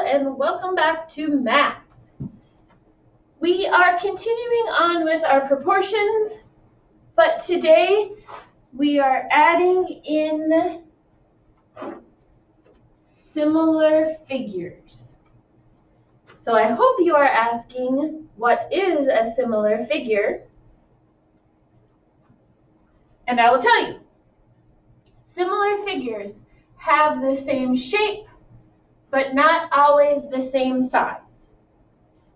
and welcome back to math. We are continuing on with our proportions, but today we are adding in similar figures. So I hope you are asking, what is a similar figure? And I will tell you. Similar figures have the same shape, but not always the same size.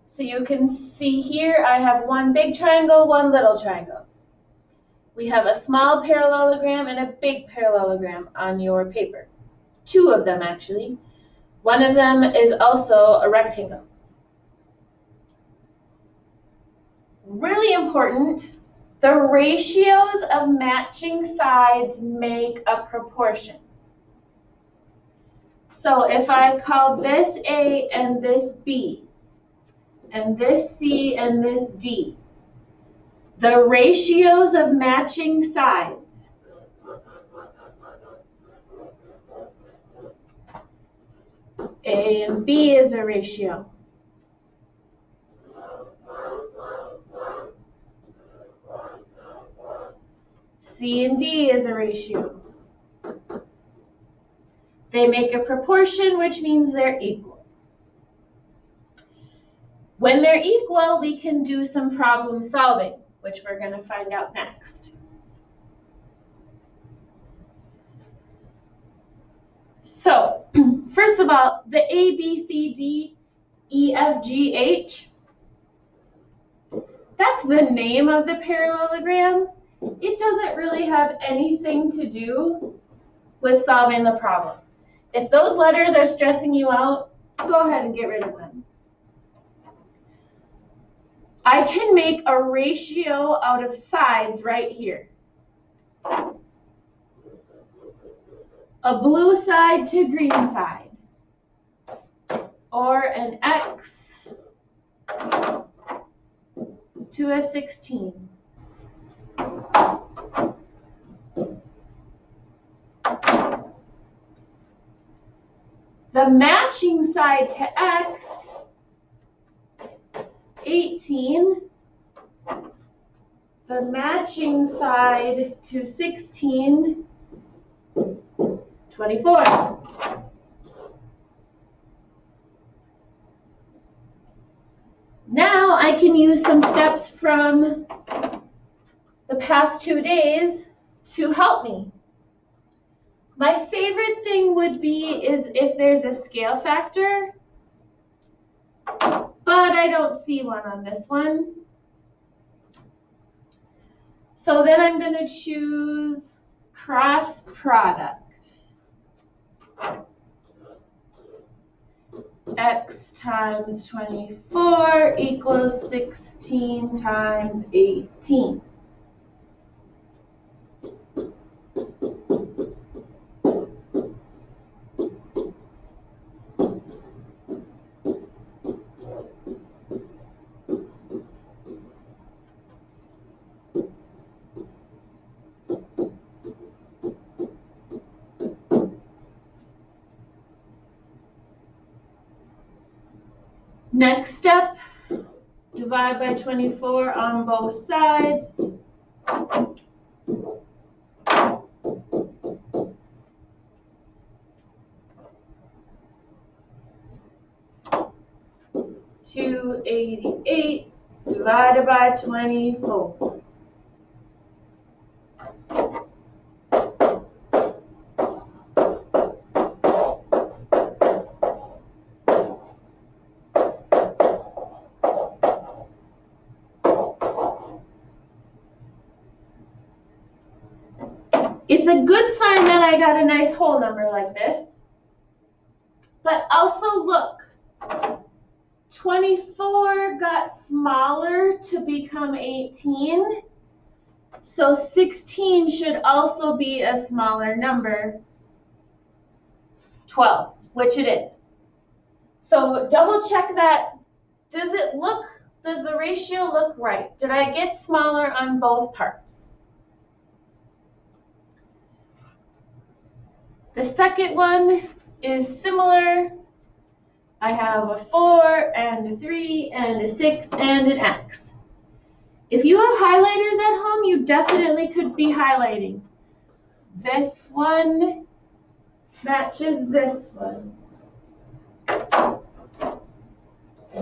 So you can see here I have one big triangle, one little triangle. We have a small parallelogram and a big parallelogram on your paper. Two of them actually. One of them is also a rectangle. Really important, the ratios of matching sides make a proportion. So if I call this A and this B, and this C and this D, the ratios of matching sides A and B is a ratio. C and D is a ratio. They make a proportion, which means they're equal. When they're equal, we can do some problem solving, which we're going to find out next. So, first of all, the A, B, C, D, E, F, G, H, that's the name of the parallelogram. It doesn't really have anything to do with solving the problem. If those letters are stressing you out, go ahead and get rid of them. I can make a ratio out of sides right here. A blue side to green side, or an X to a 16. The matching side to X, 18. The matching side to 16, 24. Now I can use some steps from the past 2 days to help me. My favorite thing would be is if there's a scale factor, but I don't see one on this one. So then I'm going to choose cross product. X times 24 equals 16 times 18. Next step, divide by 24 on both sides. $288 divided by 24. It's a good sign that I got a nice whole number like this. But also look, 24 got smaller to become 18. So 16 should also be a smaller number, 12, which it is. So double check that. Does the ratio look right? Did I get smaller on both parts? The second one is similar. I have a 4 and a 3 and a 6 and an X. If you have highlighters at home, you definitely could be highlighting. This one matches this one.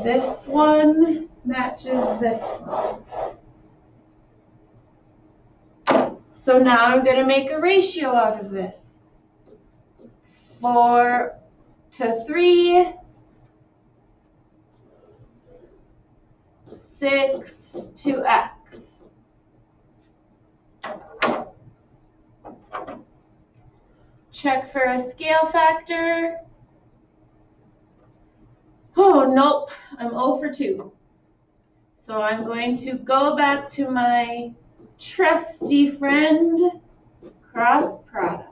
This one matches this one. So now I'm going to make a ratio out of this. 4 to 3, 6 to X. Check for a scale factor. Oh, nope, I'm 0 for 2. So I'm going to go back to my trusty friend, cross product.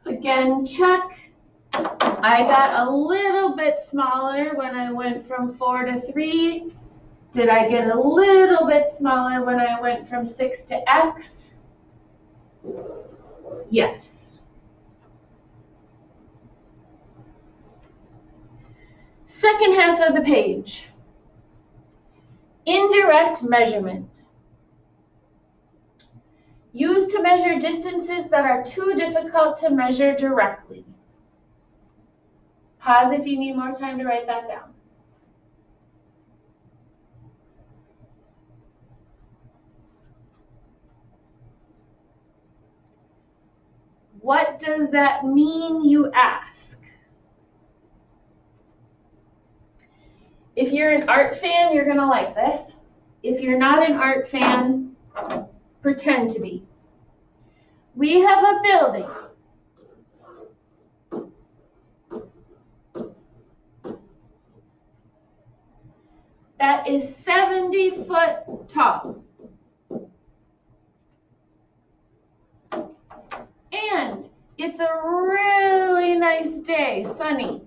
Again, check. I got a little bit smaller when I went from 4 to 3. Did I get a little bit smaller when I went from 6 to X? Yes. Second half of the page. Indirect measurement. Used to measure distances that are too difficult to measure directly. Pause if you need more time to write that down. What does that mean, you ask? If you're an art fan, you're going to like this. If you're not an art fan, pretend to be. We have a building. That is 70 foot tall. And it's a really nice day, sunny.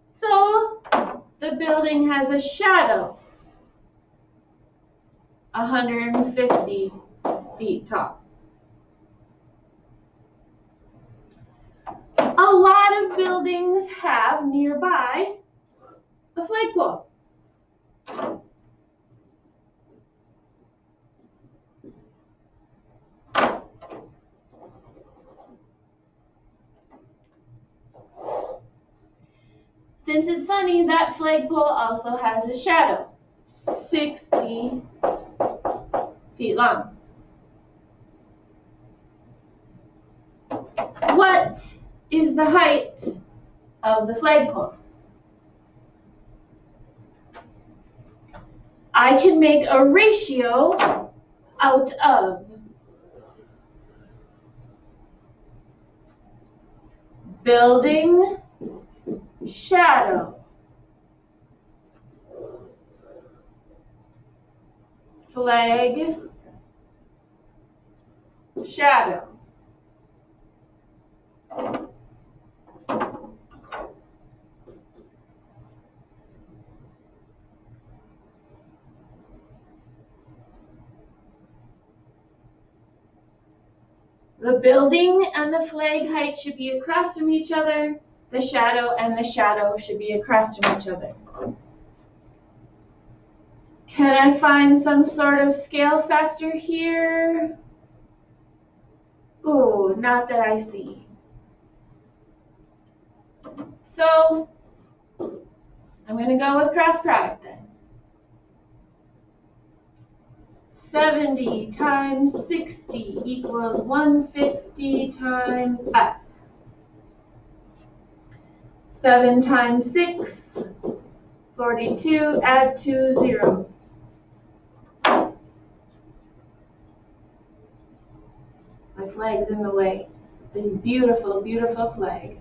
So the building has a shadow, 150 feet tall. A lot of buildings have nearby a flagpole. Since it's sunny, that flagpole also has a shadow, 60 feet long. What is the height of the flagpole? I can make a ratio out of building shadow, flag shadow. The building and the flag height should be across from each other. The shadow and the shadow should be across from each other. Can I find some sort of scale factor here? Ooh, not that I see. So I'm going to go with cross product then. 70 times 60 equals 150 times F. 7 times 6, 42, add 2 zeros. My flag's in the way. this beautiful, beautiful flag.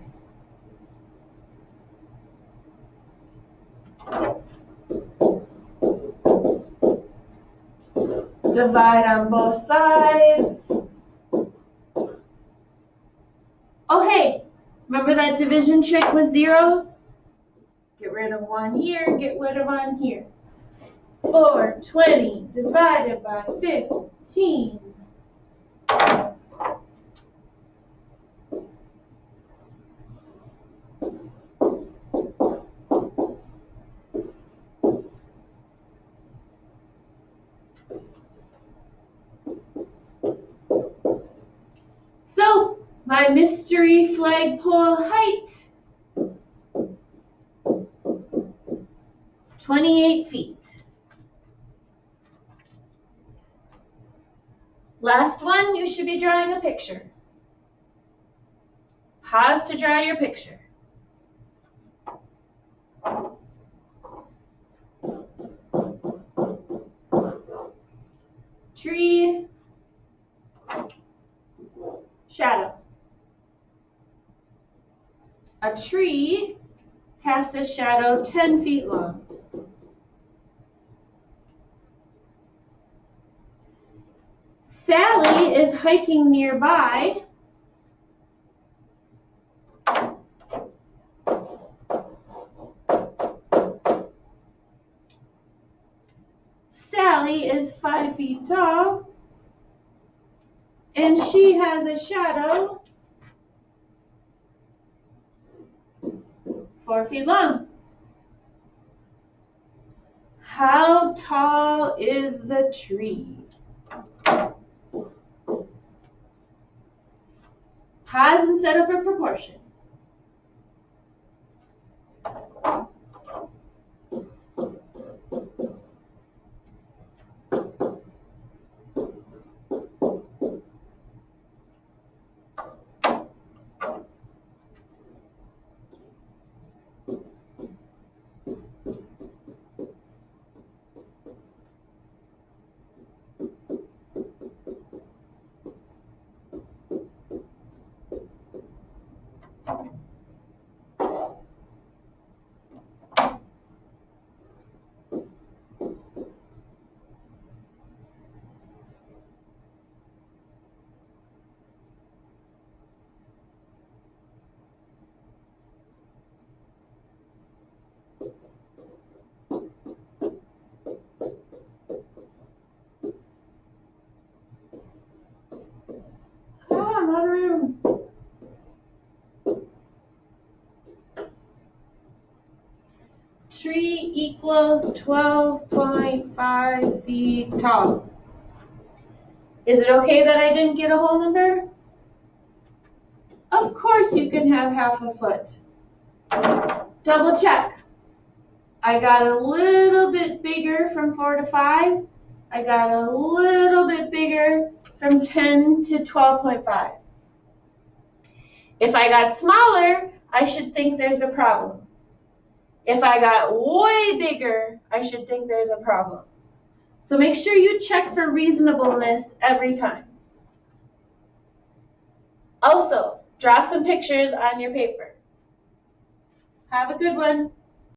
Divide on both sides. Oh, hey, remember that division trick with zeros? Get rid of 1 here, get rid of 1 here. 420 divided by 15. So, my mystery flagpole height, 28 feet. Last one, you should be drawing a picture. Pause to draw your picture. Tree, shadow. A tree casts a shadow 10 feet long. Sally is hiking nearby. Sally is 5 feet tall, and she has a shadow 4 feet long. How tall is the tree? Pause and set up a proportion. I'm out of room. Tree equals 12.5 feet tall. Is it okay that I didn't get a whole number? Of course you can have half a foot. Double check. I got a little bit bigger from 4 to 5. I got a little bit bigger from 10 to 12.5. If I got smaller, I should think there's a problem. If I got way bigger, I should think there's a problem. So make sure you check for reasonableness every time. Also, draw some pictures on your paper. Have a good one.